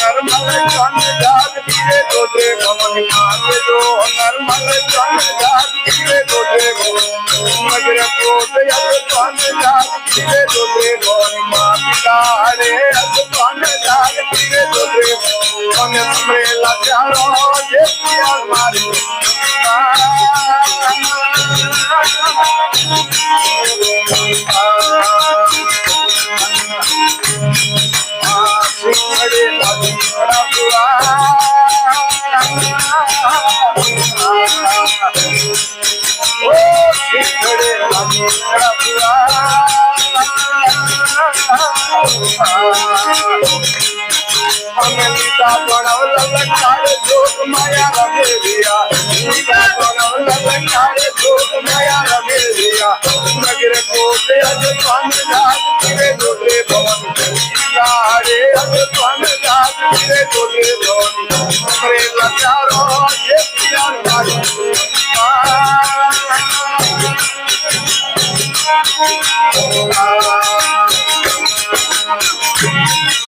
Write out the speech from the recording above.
normal चंद जात धीरे दोजे भवन मांगे जो नर्मल चंद जात धीरे दोजे मगर कोट यद चंद जात धीरे दोजे भवन मां पिता रे यद चंद जात धीरे दोजे मन हमरे लाचारो ये पिया मारी सिंहड़े बड़ा बुआ ओ सिंहड़े बड़ा बुआ हमें पिता बनाओ ललकार जोग माया रमे दिया पिता बनाओ ललकार जोग माया रमे दिया नगर कोटे अज पान जात तेरे दोले भवन रे अज पान जात तेरे दोले भवन हमरे लाचारो ये प्यार मारी